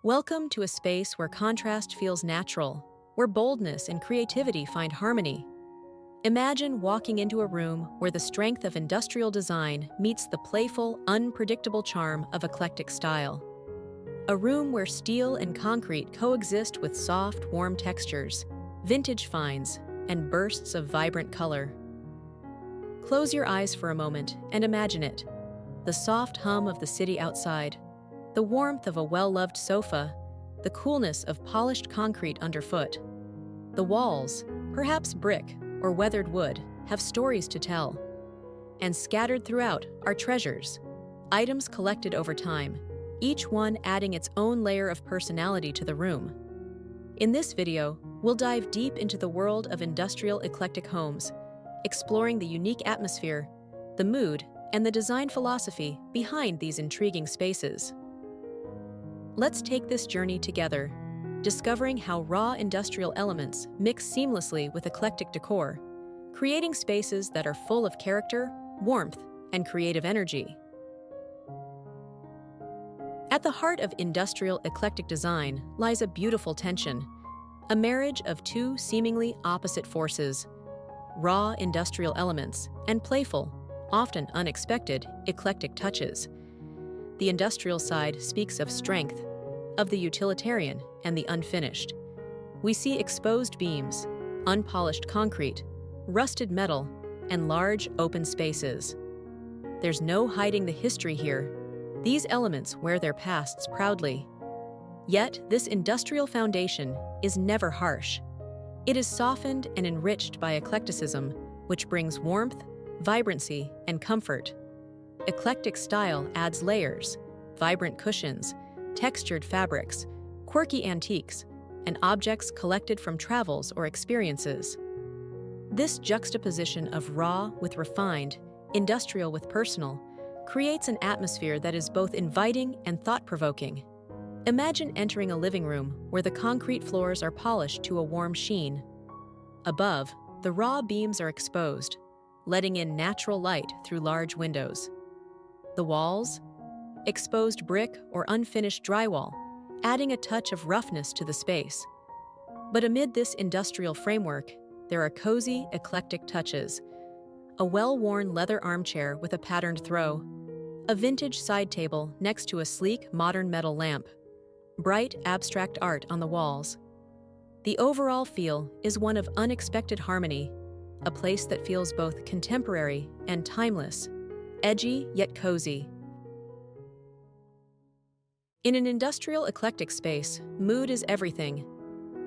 Welcome to a space where contrast feels natural, where boldness and creativity find harmony. Imagine walking into a room where the strength of industrial design meets the playful, unpredictable charm of eclectic style. A room where steel and concrete coexist with soft, warm textures, vintage finds, and bursts of vibrant color. Close your eyes for a moment and imagine it. The soft hum of the city outside, the warmth of a well-loved sofa, the coolness of polished concrete underfoot. The walls, perhaps brick or weathered wood, have stories to tell. And scattered throughout are treasures, items collected over time, each one adding its own layer of personality to the room. In this video, we'll dive deep into the world of industrial eclectic homes, exploring the unique atmosphere, the mood, and the design philosophy behind these intriguing spaces. Let's take this journey together, discovering how raw industrial elements mix seamlessly with eclectic decor, creating spaces that are full of character, warmth, and creative energy. At the heart of industrial eclectic design lies a beautiful tension, a marriage of two seemingly opposite forces: raw industrial elements and playful, often unexpected, eclectic touches. The industrial side speaks of strength, of the utilitarian and the unfinished. We see exposed beams, unpolished concrete, rusted metal, and large open spaces. There's no hiding the history here. These elements wear their pasts proudly. Yet, this industrial foundation is never harsh. It is softened and enriched by eclecticism, which brings warmth, vibrancy, and comfort. Eclectic style adds layers, vibrant cushions, textured fabrics, quirky antiques, and objects collected from travels or experiences. This juxtaposition of raw with refined, industrial with personal, creates an atmosphere that is both inviting and thought-provoking. Imagine entering a living room where the concrete floors are polished to a warm sheen. Above, the raw beams are exposed, letting in natural light through large windows. The walls, exposed brick or unfinished drywall, adding a touch of roughness to the space. But amid this industrial framework, there are cozy, eclectic touches. A well-worn leather armchair with a patterned throw, a vintage side table next to a sleek, modern metal lamp, bright, abstract art on the walls. The overall feel is one of unexpected harmony, a place that feels both contemporary and timeless, edgy yet cozy. In an industrial eclectic space, mood is everything.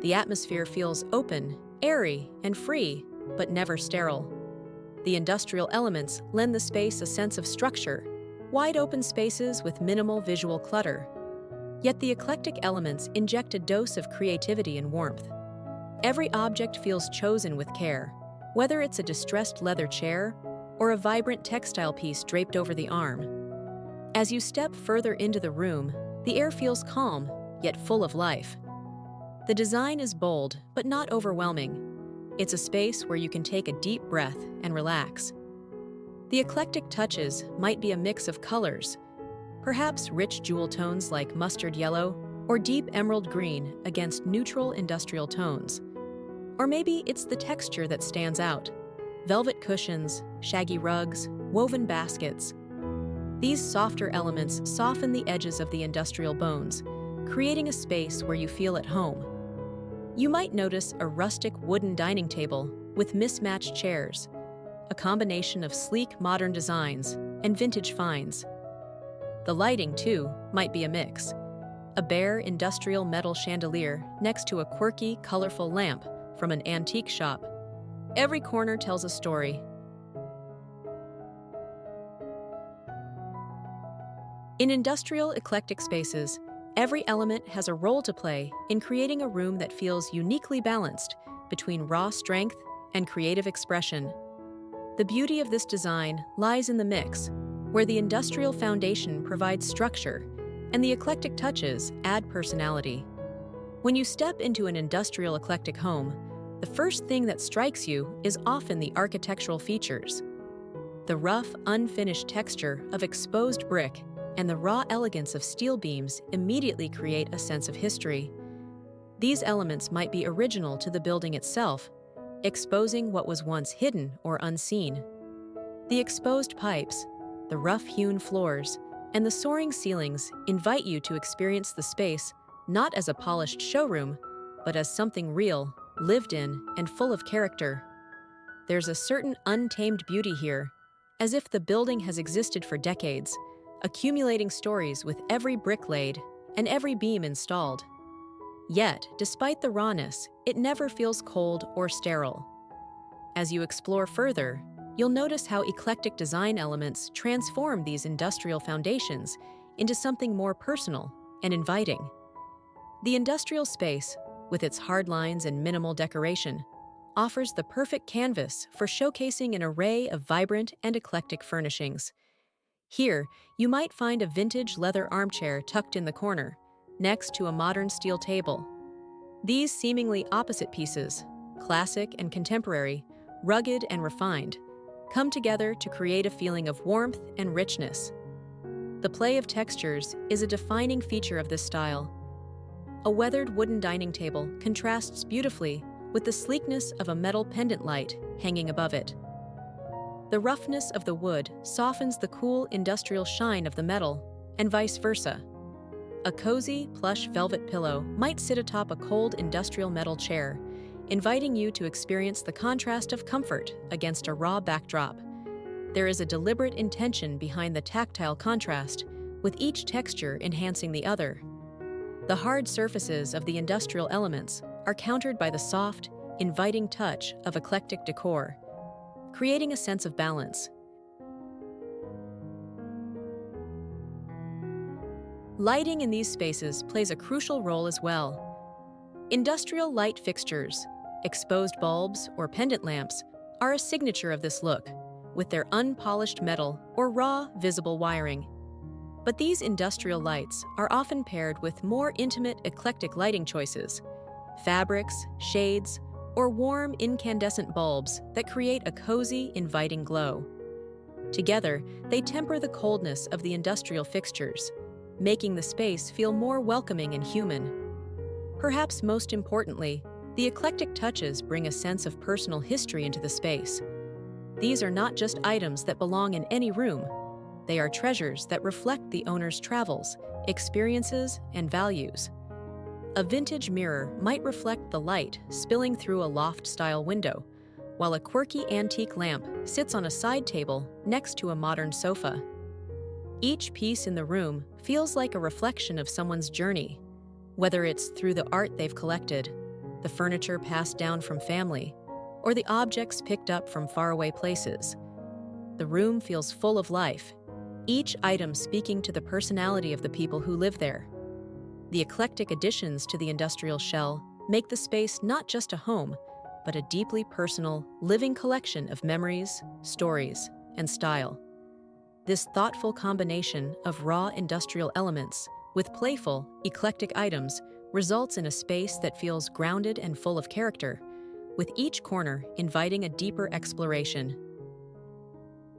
The atmosphere feels open, airy, and free, but never sterile. The industrial elements lend the space a sense of structure, wide open spaces with minimal visual clutter. Yet the eclectic elements inject a dose of creativity and warmth. Every object feels chosen with care, whether it's a distressed leather chair or a vibrant textile piece draped over the arm. As you step further into the room, the air feels calm, yet full of life. The design is bold, but not overwhelming. It's a space where you can take a deep breath and relax. The eclectic touches might be a mix of colors, perhaps rich jewel tones like mustard yellow or deep emerald green against neutral industrial tones. Or maybe it's the texture that stands out: velvet cushions, shaggy rugs, woven baskets. These softer elements soften the edges of the industrial bones, creating a space where you feel at home. You might notice a rustic wooden dining table with mismatched chairs, a combination of sleek modern designs and vintage finds. The lighting, too, might be a mix. A bare industrial metal chandelier next to a quirky, colorful lamp from an antique shop. Every corner tells a story. In industrial eclectic spaces, every element has a role to play in creating a room that feels uniquely balanced between raw strength and creative expression. The beauty of this design lies in the mix, where the industrial foundation provides structure and the eclectic touches add personality. When you step into an industrial eclectic home, the first thing that strikes you is often the architectural features. The rough, unfinished texture of exposed brick and the raw elegance of steel beams immediately create a sense of history. These elements might be original to the building itself, exposing what was once hidden or unseen. The exposed pipes, the rough-hewn floors, and the soaring ceilings invite you to experience the space not as a polished showroom, but as something real, lived in, and full of character. There's a certain untamed beauty here, as if the building has existed for decades, accumulating stories with every brick laid and every beam installed. Yet, despite the rawness, it never feels cold or sterile. As you explore further, you'll notice how eclectic design elements transform these industrial foundations into something more personal and inviting. The industrial space, with its hard lines and minimal decoration, offers the perfect canvas for showcasing an array of vibrant and eclectic furnishings. Here, you might find a vintage leather armchair tucked in the corner, next to a modern steel table. These seemingly opposite pieces, classic and contemporary, rugged and refined, come together to create a feeling of warmth and richness. The play of textures is a defining feature of this style. A weathered wooden dining table contrasts beautifully with the sleekness of a metal pendant light hanging above it. The roughness of the wood softens the cool industrial shine of the metal, and vice versa. A cozy, plush velvet pillow might sit atop a cold industrial metal chair, inviting you to experience the contrast of comfort against a raw backdrop. There is a deliberate intention behind the tactile contrast, with each texture enhancing the other. The hard surfaces of the industrial elements are countered by the soft, inviting touch of eclectic decor, creating a sense of balance. Lighting in these spaces plays a crucial role as well. Industrial light fixtures, exposed bulbs, or pendant lamps are a signature of this look, with their unpolished metal or raw, visible wiring. But these industrial lights are often paired with more intimate, eclectic lighting choices, fabrics, shades, or warm, incandescent bulbs that create a cozy, inviting glow. Together, they temper the coldness of the industrial fixtures, making the space feel more welcoming and human. Perhaps most importantly, the eclectic touches bring a sense of personal history into the space. These are not just items that belong in any room. They are treasures that reflect the owner's travels, experiences, and values. A vintage mirror might reflect the light spilling through a loft-style window, while a quirky antique lamp sits on a side table next to a modern sofa. Each piece in the room feels like a reflection of someone's journey, whether it's through the art they've collected, the furniture passed down from family, or the objects picked up from faraway places. The room feels full of life, each item speaking to the personality of the people who live there. The eclectic additions to the industrial shell make the space not just a home, but a deeply personal, living collection of memories, stories, and style. This thoughtful combination of raw industrial elements with playful, eclectic items results in a space that feels grounded and full of character, with each corner inviting a deeper exploration.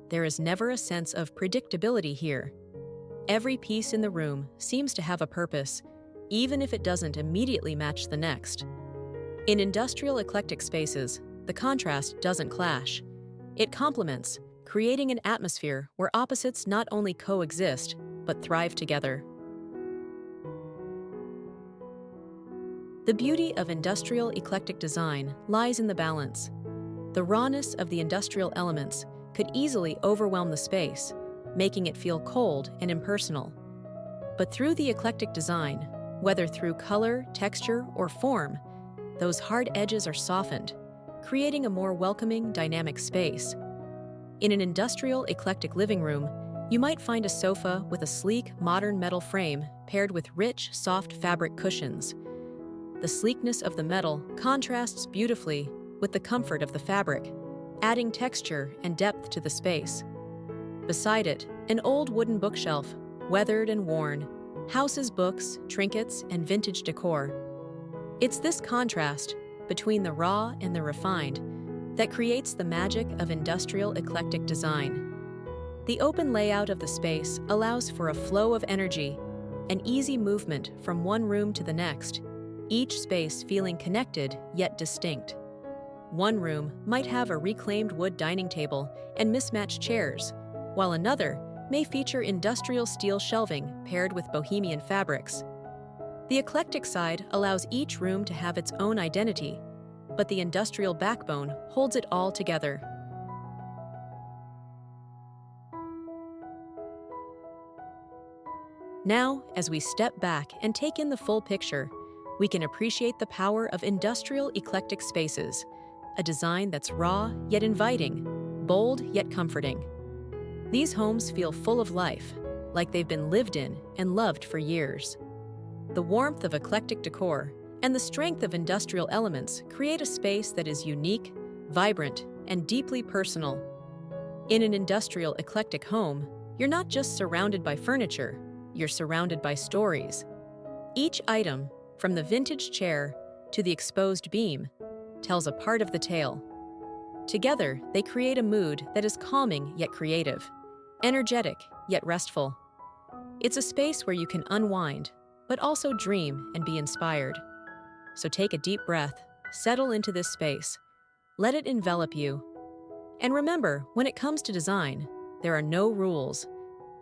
There is never a sense of predictability here. Every piece in the room seems to have a purpose, even if it doesn't immediately match the next. In industrial eclectic spaces, the contrast doesn't clash. It complements, creating an atmosphere where opposites not only coexist, but thrive together. The beauty of industrial eclectic design lies in the balance. The rawness of the industrial elements could easily overwhelm the space, making it feel cold and impersonal. But through the eclectic design, whether through color, texture, or form, those hard edges are softened, creating a more welcoming, dynamic space. In an industrial eclectic living room, you might find a sofa with a sleek, modern metal frame paired with rich, soft fabric cushions. The sleekness of the metal contrasts beautifully with the comfort of the fabric, adding texture and depth to the space. Beside it, an old wooden bookshelf, weathered and worn, houses books, trinkets, and vintage decor. It's this contrast between the raw and the refined that creates the magic of industrial eclectic design. The open layout of the space allows for a flow of energy, an easy movement from one room to the next, each space feeling connected yet distinct. One room might have a reclaimed wood dining table and mismatched chairs, while another may feature industrial steel shelving paired with bohemian fabrics. The eclectic side allows each room to have its own identity, but the industrial backbone holds it all together. Now, as we step back and take in the full picture, we can appreciate the power of industrial eclectic spaces, a design that's raw yet inviting, bold yet comforting. These homes feel full of life, like they've been lived in and loved for years. The warmth of eclectic decor and the strength of industrial elements create a space that is unique, vibrant, and deeply personal. In an industrial eclectic home, you're not just surrounded by furniture, you're surrounded by stories. Each item, from the vintage chair to the exposed beam, tells a part of the tale. Together, they create a mood that is calming yet creative, energetic yet restful. It's a space where you can unwind, but also dream and be inspired. So take a deep breath, settle into this space, let it envelop you. And remember, when it comes to design, there are no rules,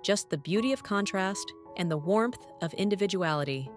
just the beauty of contrast and the warmth of individuality.